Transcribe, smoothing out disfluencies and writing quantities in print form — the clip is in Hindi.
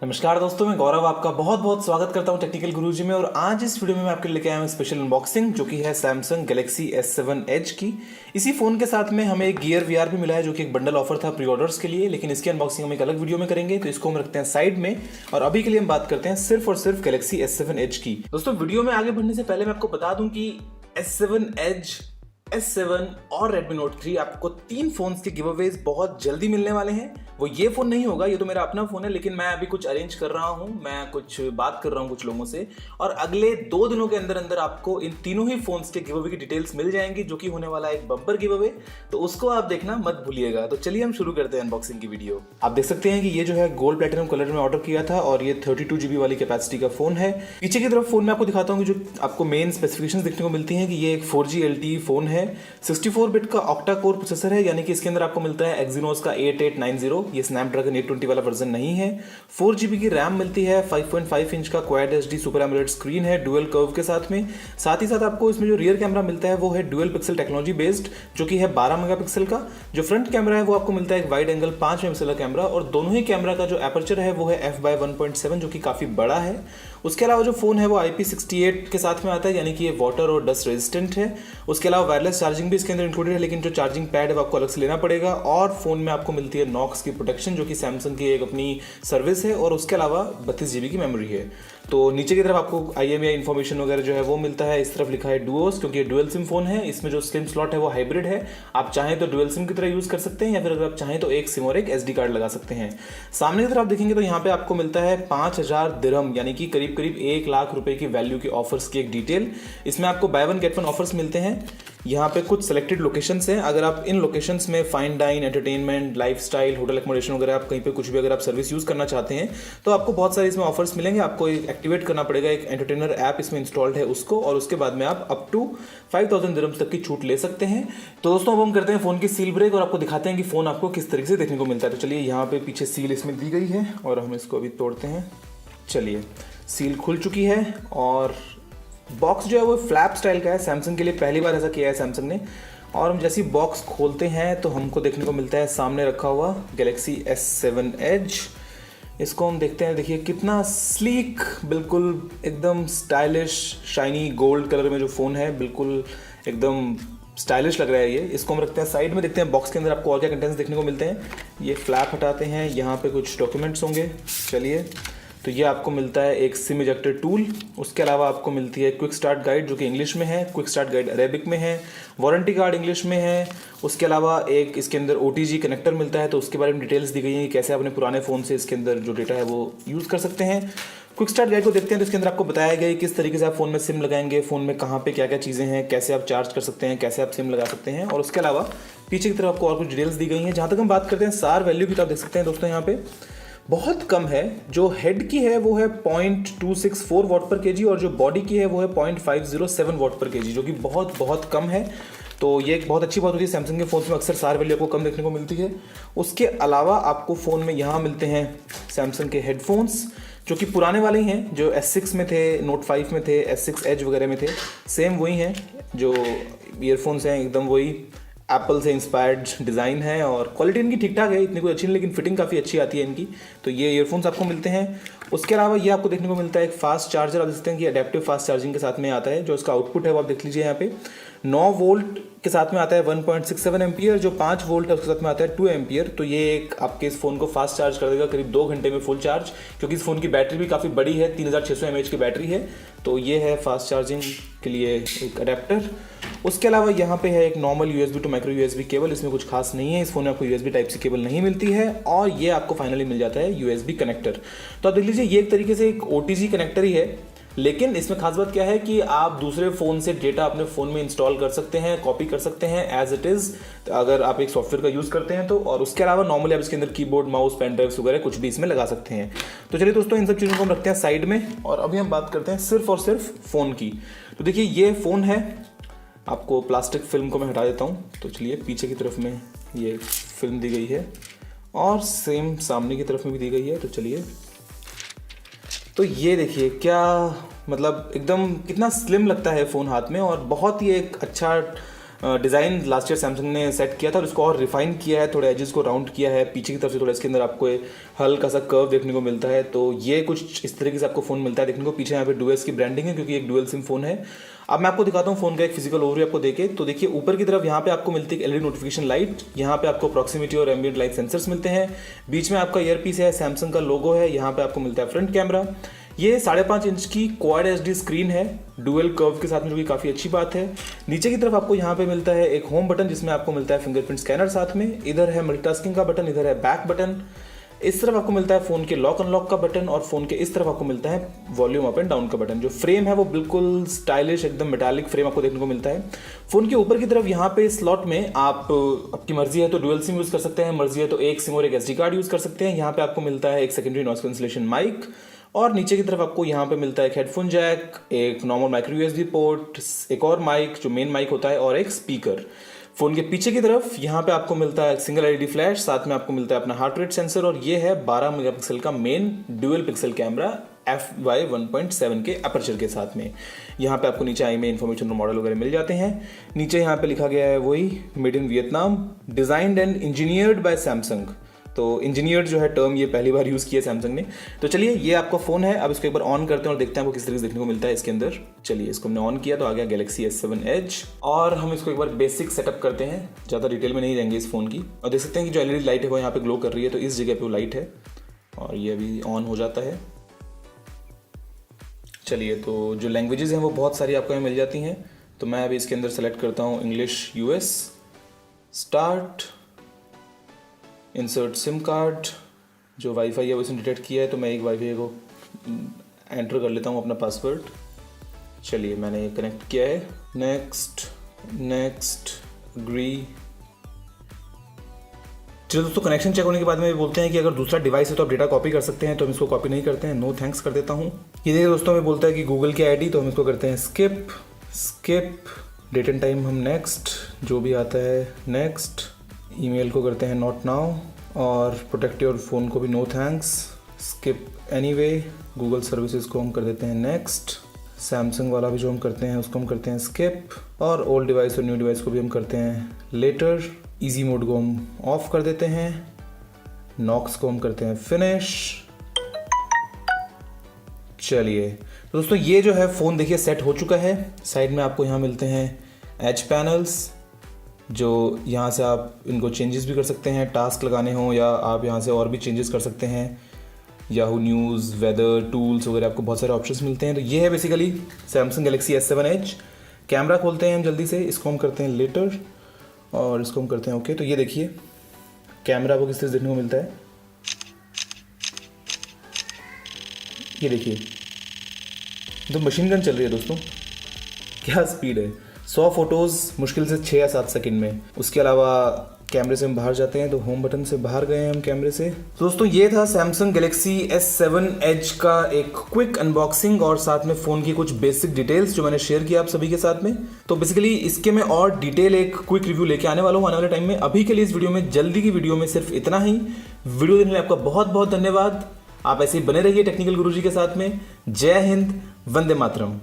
नमस्कार दोस्तों, मैं गौरव आपका बहुत बहुत स्वागत करता हूं टेक्निकल गुरुजी में। और आज इस वीडियो में मैं आपके लिए लेके आया हूं स्पेशल अनबॉक्सिंग जो कि है सैमसंग गैलेक्सी S7 Edge की। इसी फोन के साथ में हमें एक गियर VR भी मिला है जो कि एक बंडल ऑफर था प्री ऑर्डर्स के लिए, लेकिन इसकी अनबॉक्सिंग हम एक अलग वीडियो में करेंगे, तो इसको हम रखते हैं साइड में। और अभी के लिए हम बात करते हैं सिर्फ और सिर्फ गैलेक्सी S7 Edge की। दोस्तों, वीडियो में आगे बढ़ने से पहले मैं आपको बता दूं कि S7 Edge, S7 और Redmi Note 3 आपको 3 फोन्स के गिव अवेज बहुत जल्दी मिलने वाले हैं। वो ये फोन नहीं होगा, ये तो मेरा अपना फोन है, लेकिन मैं अभी कुछ अरेंज कर रहा हूँ, मैं कुछ बात कर रहा हूँ कुछ लोगों से, और अगले 2 दिनों के अंदर अंदर आपको इन तीनों ही फोन्स के गिव अवे की डिटेल्स मिल जाएंगी, जो कि होने वाला है एक बम्पर गिव अवे। तो उसको आप देखना मत भूलिएगा। तो चलिए हम शुरू करते हैं अनबॉक्सिंग की वीडियो। आप देख सकते हैं कि ये जो है गोल्ड प्लेटिनम कलर में ऑर्डर किया था और ये 32 GB वाली कैपेसिटी का फोन है। पीछे की तरफ फोन में आपको दिखाता हूँ कि जो आपको मेन स्पेसिफिकेशंस देखने को मिलती हैं कि ये एक 4G LTE फोन है, 64 बिट का ऑक्टा कोर प्रोसेसर है, यानी कि इसके अंदर आपको मिलता है एक्सिनोस का 8890, ये स्नैपड्रैगन 820 वाला वर्जन नहीं है। 4 GB की रैम मिलती है, 5.5 इंच का quad HD super AMOLED screen है डुअल कर्व के साथ में। साथ ही साथ आपको इसमें जो रियर कैमरा मिलता है वो है डुअल पिक्सल टेक्नोलॉजी बेस्ड, जो कि है 12 मेगापिक्सल का। जो फ्रंट कैमरा है वो आपको मिलता है एक वाइड एंगल 5 मेगापिक्सल का कैमरा, और दोनों ही कैमरा का जो एपर्चर है वो है f/1.7, जो कि काफी बड़ा है। उसके अलावा जो फोन है वो IP68 के साथ में आता है, यानी कि ये वाटर और डस्ट रेजिस्टेंट है। उसके अलावा वायरलेस चार्जिंग भी इसके अंदर इंक्लूडेड है, लेकिन जो चार्जिंग पैड है वो आपको अलग से लेना पड़ेगा। और फोन में आपको मिलती है नॉक्स की प्रोटेक्शन, जो कि सैमसंग की एक अपनी सर्विस है, और उसके अलावा 32 GB की मेमोरी है। तो नीचे की तरफ आपको IMEI इन्फॉर्मेशन वगैरह जो है वो मिलता है। इस तरफ लिखा है डुओस, क्योंकि ये डुअल सिम फोन है। इसमें जो सिम स्लॉट है वो हाइब्रिड है, आप चाहें तो डुअल सिम की तरह यूज कर सकते हैं, या फिर अगर आप चाहें तो एक सिम और एक SD कार्ड लगा सकते हैं। सामने की तरफ आप देखेंगे तो यहाँ पे आपको मिलता है 5000 दिरहम, यानी कि करीब करीब 1 लाख रुपए की वैल्यू के ऑफर्स की एक डिटेल। इसमें आपको by one get one offers मिलते हैं। यहाँ पे कुछ सेलेक्टेड लोकेशंस हैं। अगर आप इन लोकेशंस में fine dine, entertainment, lifestyle, hotel accommodation वगैरह आप कहीं पे कुछ भी अगर आप सर्विस यूज करना चाहते हैं तो आपको बहुत सारे इसमें ऑफर्स मिलेंगे। आपको एक्टिवेट करना पड़ेगा, एक एंटरटेनर ऐप इसमें इंस्टॉल्ड है उसको, और उसके बाद में आप अप टू 5000 दिरहम्स तक की छूट ले सकते हैं। तो दोस्तों, अब हम करते हैं फोन की सील ब्रेक और आपको दिखाते हैं कि फोन आपको किस तरीके से देखने को मिलता है। तो चलिए, यहाँ पे पीछे सील इसमें दी गई है और हम इसको अभी तोड़ते हैं। चलिए, सील खुल चुकी है और बॉक्स जो है वो फ्लैप स्टाइल का है। सैमसंग के लिए पहली बार ऐसा किया है सैमसंग ने। और हम जैसे बॉक्स खोलते हैं तो हमको देखने को मिलता है सामने रखा हुआ गैलेक्सी S7 Edge। इसको हम देखते हैं, देखिए कितना स्लीक, बिल्कुल एकदम स्टाइलिश शाइनी गोल्ड कलर में जो फ़ोन है, बिल्कुल एकदम स्टाइलिश लग रहा है ये। इसको हम रखते हैं साइड में, देखते हैं बॉक्स के अंदर आपको और क्या कंटेंट्स देखने को मिलते हैं। ये फ्लैप हटाते हैं, यहाँ पे कुछ डॉक्यूमेंट्स होंगे। चलिए, तो ये आपको मिलता है एक सिम इजेक्टर टूल। उसके अलावा आपको मिलती है क्विक स्टार्ट गाइड, जो कि इंग्लिश में है, क्विक स्टार्ट गाइड अरेबिक में है, वारंटी कार्ड इंग्लिश में है। उसके अलावा एक इसके अंदर OTG कनेक्टर मिलता है, तो उसके बारे में डिटेल्स दी गई हैं कि कैसे अपने पुराने फ़ोन से इसके अंदर जो डेटा है वो यूज़ कर सकते हैं। क्विक स्टार्ट गाइड को देखते हैं तो इसके अंदर आपको बताया गया है किस तरीके से आप फ़ोन में सिम लगाएंगे, फ़ोन में कहाँ पे क्या क्या चीज़ें हैं, कैसे आप चार्ज कर सकते हैं, कैसे आप सिम लगा सकते हैं। और उसके अलावा पीछे की तरफ आपको और कुछ डिटेल्स दी गई हैं। जहाँ तक हम बात करते हैं सार वैल्यू की, तो आप देख सकते हैं दोस्तों यहाँ पे बहुत कम है। जो हेड की है वो है 0.264 वाट पर केजी, और जो बॉडी की है वो है 0.507 वाट पर केजी, जो कि बहुत बहुत कम है। तो ये एक बहुत अच्छी बात होती है, सैमसंग के फ़ोन में अक्सर सार वैल्यू आपको कम देखने को मिलती है। उसके अलावा आपको फ़ोन में यहाँ मिलते हैं सैमसंग के हेडफोन्स, जो कि पुराने वाले ही हैं, जो S6 में थे, Note 5 में थे, S6 Edge वगैरह में थे, सेम वही हैं। जो ईयरफोन्स हैं एकदम वही एप्पल से इंस्पायर्ड डिज़ाइन है, और क्वालिटी इनकी ठीक ठाक है, इतनी कोई अच्छी नहीं, लेकिन फिटिंग काफ़ी अच्छी आती है इनकी। तो ये ईयरफोन्स आपको मिलते हैं। उसके अलावा ये आपको देखने को मिलता है एक फास्ट चार्जर। आप देख सकते हैं कि अडेप्टिव फास्ट चार्जिंग के साथ में आता है। जो इसका आउटपुट है वो आप देख लीजिए, यहाँ पे 9 वोल्ट के साथ में आता है 1.67 एम्पियर, जो 5 वोल्ट है उसके साथ में आता है 2 एम्पियर। तो ये एक आपके इस फ़ोन को फास्ट चार्ज कर देगा करीब 2 घंटे में फुल चार्ज, क्योंकि इस फ़ोन की बैटरी भी काफ़ी बड़ी है, 3600 mAh की बैटरी है। तो ये है फास्ट चार्जिंग के लिए एक अडेप्टर। उसके अलावा यहाँ पे है एक normal USB to micro USB cable. इसमें कुछ खास नहीं है, इस फोन में आपको USB टाइप सी केबल नहीं मिलती है, और ये आपको फाइनली मिल जाता है USB कनेक्टर। तो आप देख लीजिए, ये एक तरीके से एक OTG कनेक्टर ही है, लेकिन इसमें खास बात क्या है कि आप दूसरे फ़ोन से डेटा अपने फ़ोन में इंस्टॉल कर सकते हैं, कॉपी कर सकते हैं एज इट इज़, अगर आप एक सॉफ्टवेयर का यूज़ करते हैं तो। और उसके अलावा नॉर्मली आप इसके अंदर कीबोर्ड, माउस, पेन ड्राइव्स वगैरह कुछ भी इसमें लगा सकते हैं। तो चलिए दोस्तों, इन सब चीज़ों को हम रखते हैं साइड में, और अभी हम बात करते हैं सिर्फ और सिर्फ फ़ोन की। तो देखिए, ये फ़ोन है, आपको प्लास्टिक फिल्म को मैं हटा देता हूँ। तो चलिए, पीछे की तरफ में ये फिल्म दी गई है, और सेम सामने की तरफ में भी दी गई है। तो चलिए, तो ये देखिए क्या मतलब एकदम कितना स्लिम लगता है फ़ोन हाथ में, और बहुत ही एक अच्छा डिज़ाइन लास्ट ईयर सैमसंग ने सेट किया था और इसको और रिफाइन किया है, थोड़े एजेस को राउंड किया है, पीछे की तरफ से थोड़ा इसके अंदर आपको हल्का सा कर्व देखने को मिलता है। तो ये कुछ इस तरीके से आपको फ़ोन मिलता है देखने को। पीछे यहाँ पे डुएस की ब्रांडिंग है क्योंकि एक डुअल सिम फोन है। अब मैं आपको दिखाता हूँ फोन का एक फिजिकल ओवरव्यू आपको देके। तो देखिए ऊपर की तरफ यहाँ पे आपको मिलती है एलईडी नोटिफिकेशन लाइट, यहाँ पे आपको प्रॉक्सिमिटी और एम्बिएंट लाइट सेंसर्स मिलते हैं। बीच में आपका ईयरपीस है, सैमसंग का लोगो है, यहाँ पे आपको मिलता है फ्रंट कैमरा। ये 5.5 इंच की क्वाड एचडी स्क्रीन है डुअल कर्व के साथ में, जो कि काफ़ी अच्छी बात है। नीचे की तरफ आपको यहाँ पे मिलता है एक होम बटन जिसमें आपको मिलता है फिंगरप्रिंट स्कैनर साथ में। इधर है मल्टीटास्किंग का बटन, इधर है बैक बटन। इस तरफ आपको मिलता है फोन के लॉक अनलॉक का बटन और फोन के इस तरफ आपको मिलता है वॉल्यूम अप एंड डाउन का बटन। जो फ्रेम है वो बिल्कुल स्टाइलिश एकदम मेटालिक फ्रेम आपको देखने को मिलता है। फोन के ऊपर की तरफ यहाँ पे स्लॉट में आप आपकी मर्जी है तो डुअल सिम यूज कर सकते हैं, मर्जी है तो एक सिम और एक एसडी कार्ड यूज कर सकते हैं। यहाँ पे आपको मिलता है एक सेकेंडरी नॉइस कैंसलेशन माइक और नीचे की तरफ आपको यहाँ पे मिलता है एक हेडफोन जैक, एक नॉर्मल माइक्रो यूएसबी पोर्ट, एक और माइक जो मेन माइक होता है और एक स्पीकर। फोन के पीछे की तरफ यहाँ पे आपको मिलता है सिंगल एलईडी फ्लैश, साथ में आपको मिलता है अपना हार्ट रेट सेंसर और ये है 12 मेगापिक्सल का main dual pixel camera f/1.7 के अपर्चर के साथ में। यहाँ पे आपको नीचे आई में इन्फॉर्मेशन और मॉडल वगैरह मिल जाते हैं। नीचे यहाँ पे लिखा गया है वही made in Vietnam, designed and engineered by Samsung. तो इंजीनियर जो है टर्म ये पहली बार यूज़ किया सैमसंग ने। तो चलिए ये आपका फ़ोन है, अब इसको एक बार ऑन करते हैं और देखते हैं आपको किस तरीके से देखने को मिलता है इसके अंदर। चलिए इसको हमने ऑन किया तो आ गया गैलेक्सी S7 Edge और हम इसको एक बार बेसिक सेटअप करते हैं, ज़्यादा डिटेल में नहीं जाएंगे इस फ़ोन की। और देख सकते हैं कि जो एलईडी लाइट है वो यहाँ पे ग्लो कर रही है, तो इस जगह पे वो लाइट है और ये अभी ऑन हो जाता है। चलिए तो जो लैंग्वेजेस हैं वो बहुत सारी आपको यहाँ मिल जाती हैं, तो मैं अभी इसके अंदर सेलेक्ट करता हूँ English US, start, insert SIM card. जो वाईफाई है वो इसने डिटेक्ट किया है तो मैं एक वाईफाई को एंटर कर लेता हूँ अपना पासवर्ड। चलिए मैंने कनेक्ट किया है, नेक्स्ट नेक्स्ट एग्री। चलिए दोस्तों कनेक्शन चेक होने के बाद में बोलते हैं कि अगर दूसरा डिवाइस है तो आप डेटा कॉपी कर सकते हैं, तो हम इसको कॉपी नहीं करते हैं, नो थैंक्स कर देता हूँ। ये देखिए दोस्तों हमें बोलता है कि गूगल की आईडी, तो हम इसको करते हैं स्किप। डेट एंड टाइम हम नेक्स्ट, जो भी आता है नेक्स्ट। ईमेल को करते हैं नॉट नाउ और प्रोटेक्ट योर फोन को भी no thanks, skip anyway. Google services को हम कर देते हैं नेक्स्ट। सैमसंग वाला भी जो हम करते हैं उसको हम करते हैं स्किप और ओल्ड डिवाइस और न्यू डिवाइस को भी हम करते हैं लेटर। इजी मोड को हम ऑफ कर देते हैं, नॉक्स को हम करते हैं फिनिश। चलिए तो दोस्तों ये जो है फ़ोन देखिए सेट हो चुका है। साइड में आपको यहाँ मिलते हैं एज पैनल्स, जो यहाँ से आप इनको चेंजेस भी कर सकते हैं, टास्क लगाने हो या आप यहाँ से और भी चेंजेस कर सकते हैं। याहू न्यूज़, वेदर, टूल्स वगैरह आपको बहुत सारे ऑप्शंस मिलते हैं। तो ये है basically Samsung Galaxy S7 Edge। Camera खोलते हैं हम जल्दी से, इसको हम करते हैं लेटर और इसको हम करते हैं ओके। तो ये देखिए कैमरा को किस तरह देखने को मिलता है, ये देखिए तो मशीन गन चल रही है दोस्तों, क्या स्पीड है। 100 फोटोज़ मुश्किल से 6 या 7 सेकंड में। उसके अलावा कैमरे से हम बाहर जाते हैं तो होम बटन से बाहर गए हैं हम कैमरे से। तो दोस्तों ये था सैमसंग गैलेक्सी S7 Edge का एक क्विक अनबॉक्सिंग और साथ में फ़ोन की कुछ बेसिक डिटेल्स जो मैंने शेयर किया आप सभी के साथ में। तो बेसिकली इसके मैं और डिटेल एक क्विक रिव्यू लेके आने वाला हूँ आने वाले टाइम में। अभी के लिए इस वीडियो में, जल्दी की वीडियो में सिर्फ इतना ही। वीडियो देखने के लिए आपका बहुत बहुत धन्यवाद। आप ऐसे ही बने रहिए टेक्निकल गुरुजी के साथ में। जय हिंद, वंदे मातरम।